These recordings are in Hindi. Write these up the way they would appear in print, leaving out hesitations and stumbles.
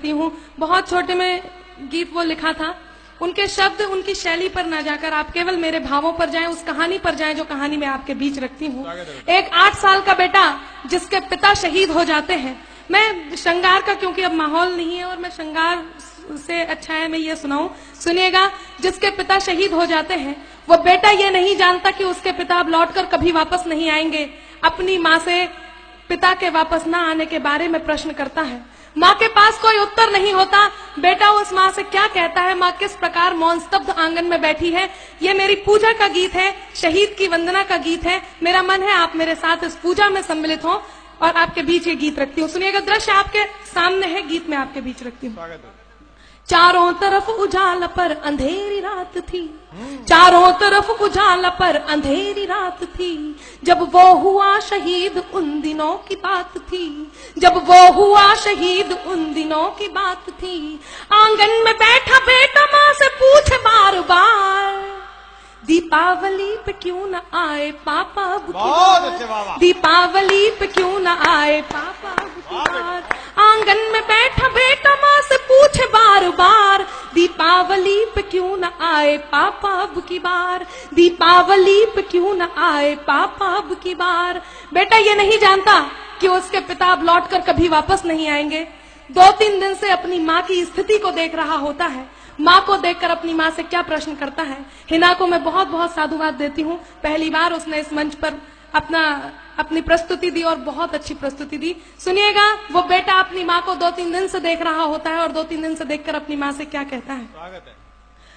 हूँ। बहुत छोटे में गीत वो लिखा था। उनके शब्द उनकी शैली पर ना जाकर आप केवल मेरे भावों पर जाएं, उस कहानी पर जाएं जो कहानी मैं आपके बीच रखती हूँ। एक 8 साल का बेटा जिसके पिता शहीद हो जाते हैं। मैं श्रृंगार का, क्योंकि अब माहौल नहीं है और मैं श्रृंगार से अच्छा है मैं ये सुनाऊं, सुनिएगा। जिसके पिता शहीद हो जाते हैं वो बेटा ये नहीं जानता कि उसके पिता अब लौटकर कभी वापस नहीं आएंगे। अपनी माँ से पिता के वापस ना आने के बारे में प्रश्न करता है। माँ के पास कोई उत्तर नहीं होता। बेटा उस माँ से क्या कहता है, माँ किस प्रकार मौन स्तब्ध आंगन में बैठी है। ये मेरी पूजा का गीत है, शहीद की वंदना का गीत है। मेरा मन है आप मेरे साथ इस पूजा में सम्मिलित हो और आपके बीच ये गीत रखती हूँ। सुनिएगा, दृश्य आपके सामने है, गीत में आपके बीच रखती हूँ। चारों तरफ उजाला पर अंधेरी रात थी, चारों तरफ उजाला पर अंधेरी रात थी। जब वो हुआ शहीद उन दिनों की बात थी, जब वो हुआ शहीद उन दिनों की बात थी। आंगन में बैठा बेटा माँ से पूछे बार बार, दीपावली पे क्यों न आए पापा अब की बार, दीपावली पे क्यों न आए पापा अब की बार। आंगन में बैठा बेटा माँ से पूछे बार बार, दीपावली पे क्यों न आए पापा अब की बार, दीपावली पे क्यों न आए पापा अब की बार। बेटा ये नहीं जानता कि उसके पिता अब लौटकर कभी वापस नहीं आएंगे। 2-3 दिन से अपनी माँ की स्थिति को देख रहा होता है। माँ को देखकर अपनी माँ से क्या प्रश्न करता है। हिना को मैं बहुत बहुत साधुवाद देती हूँ। पहली बार उसने इस मंच पर अपनी प्रस्तुति दी और बहुत अच्छी प्रस्तुति दी। सुनिएगा, वो बेटा अपनी माँ को 2-3 दिन से देख रहा होता है और 2-3 दिन से देखकर अपनी माँ से क्या कहता है।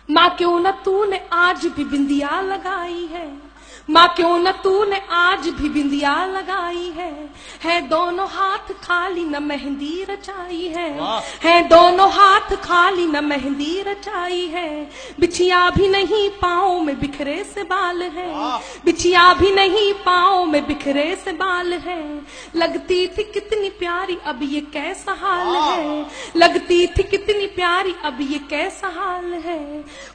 माँ क्यों न तूने आज भी बिंदिया लगाई है, माँ क्यों न तूने आज भी बिंदिया लगाई है दोनों हाथ खाली न मेहंदी रचाई है दोनों हाथ खाली न मेहंदी रचाई है। बिछिया भी नहीं पाँव में बिखरे से बाल है, बिछिया भी नहीं पाँव में बिखरे से बाल है। लगती थी कितनी प्यारी अब ये कैसा हाल है, लगती थी कितनी प्यारी अब ये कैसा हाल है।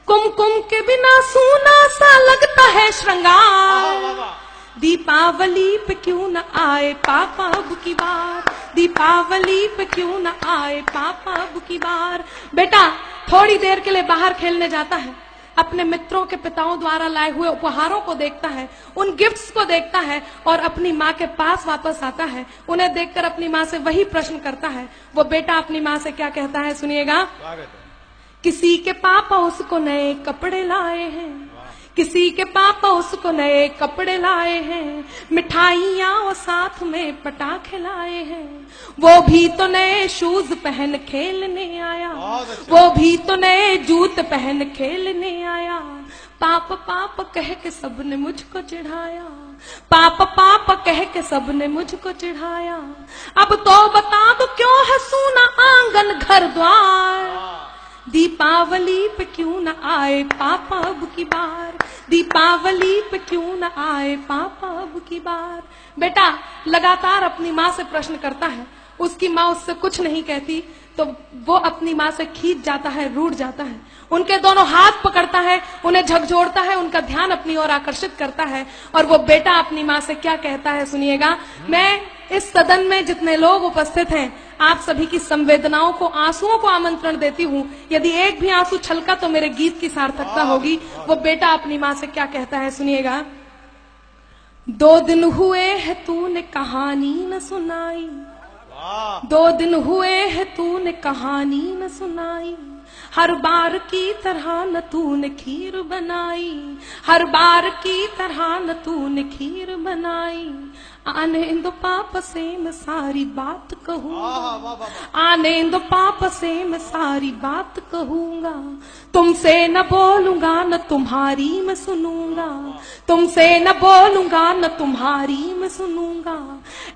कुमकुम के बिना सूना सा लगता है श्रृंगार, दीपावली पे क्यों न आए पापा अब की बार, दीपावली पे क्यों न आए पापा अब की बार। बेटा थोड़ी देर के लिए बाहर खेलने जाता है, अपने मित्रों के पिताओं द्वारा लाए हुए उपहारों को देखता है, उन गिफ्ट्स को देखता है और अपनी माँ के पास वापस आता है। उन्हें देखकर अपनी माँ से वही प्रश्न करता है। वो बेटा अपनी माँ से क्या कहता है, सुनिएगा। किसी के पापा उसको नए कपड़े लाए हैं, किसी के पापा उसको नए कपड़े लाए हैं, मिठाइयाँ और साथ में पटाखे लाए हैं। वो भी तो नए शूज पहन खेलने आया, वो भी तो नए जूते पहन खेलने आया। पापा पापा कह के सबने मुझको चिढ़ाया, पापा पापा कह के सबने मुझको चिढ़ाया। अब तो बता दो क्यों है सूना आंगन घर द्वार, दीपावली पे क्यों न आए पापा अब की बार, दीपावली पे क्यों न आए पापा अब की बार। बेटा लगातार अपनी माँ से प्रश्न करता है। उसकी माँ उससे कुछ नहीं कहती तो वो अपनी माँ से खींच जाता है, रूठ जाता है। उनके दोनों हाथ पकड़ता है, उन्हें झकझोरता है, उनका ध्यान अपनी ओर आकर्षित करता है। और वो बेटा अपनी माँ से क्या कहता है, सुनिएगा। मैं इस सदन में जितने लोग उपस्थित हैं, आप सभी की संवेदनाओं को, आंसुओं को आमंत्रण देती हूँ। यदि एक भी आंसू छलका तो मेरे गीत की सार्थकता होगी। वो बेटा अपनी माँ से क्या कहता है, सुनिएगा। 2 दिन हुए है तूने कहानी न सुनाई, 2 दिन हुए है तूने कहानी न सुनाई। हर बार की तरह न तूने खीर बनाई, हर बार की तरह न तूने खीर बनाई। आने दो पापा से मैं सारी बात कहूँगा, आने दो पापा से मैं सारी बात कहूँगा। तुमसे न बोलूंगा न तुम्हारी मैं सुनूंगा, तुमसे न बोलूंगा न तुम्हारी मैं सुनूंगा।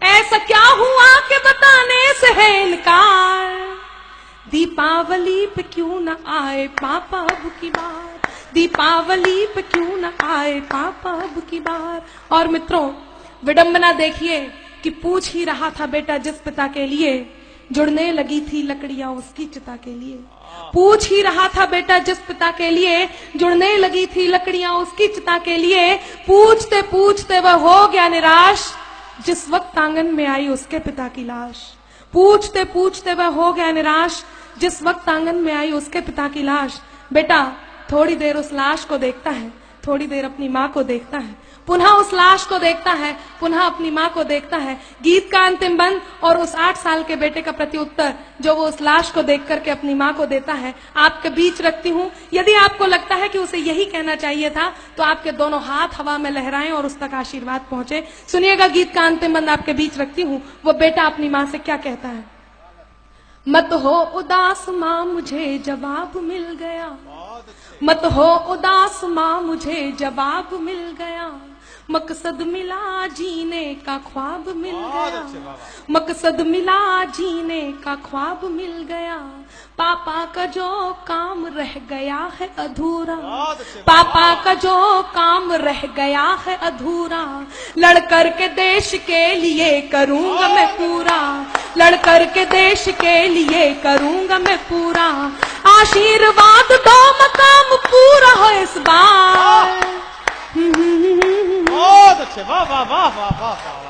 ऐसा क्या हुआ कि बताने से है इनकार, दीपावली पे क्यों न आए पापा अब की बार, दीपावली पे क्यों न आए पापा अब की बार। और मित्रों विडंबना देखिए कि पूछ ही रहा था बेटा जिस पिता के लिए, जुड़ने लगी थी लकड़ियां उसकी चिता के लिए। पूछ ही रहा था बेटा जिस पिता के लिए, जुड़ने लगी थी लकड़ियां उसकी चिता के लिए। पूछते पूछते वह हो गया निराश, जिस वक्त आंगन में आई उसके पिता की लाश। पूछते पूछते वह हो गया निराश, जिस वक्त आंगन में आई उसके पिता की लाश, बेटा थोड़ी देर उस लाश को देखता है, थोड़ी देर अपनी माँ को देखता है, पुनः उस लाश को देखता है, पुनः अपनी माँ को देखता है। गीत का अंतिम बंद और उस 8 साल के बेटे का प्रत्युत्तर जो वो उस लाश को देख करके अपनी माँ को देता है, आपके बीच रखती हूँ। यदि आपको लगता है कि उसे यही कहना चाहिए था तो आपके दोनों हाथ हवा में लहराएं और उस तक आशीर्वाद पहुंचे। सुनिएगा गीत का अंतिम बंद आपके बीच रखती हूँ, वो बेटा अपनी माँ से क्या कहता है। मत हो उदास माँ मुझे जवाब मिल गया, मत हो उदास माँ मुझे जवाब मिल गया, मकसद मिला जीने का ख्वाब मिल गया, मकसद मिला जीने का ख्वाब मिल गया, पापा का जो काम रह गया है अधूरा, पापा का जो काम रह गया है अधूरा, लड़ कर के देश के लिए करूंगा मैं पूरा, लड़ कर के देश के लिए करूंगा मैं पूरा, आशीर्वाद दो मकाम पूरा हो इस बार। बहुत अच्छे, वाह वाह वाह वाह वाह।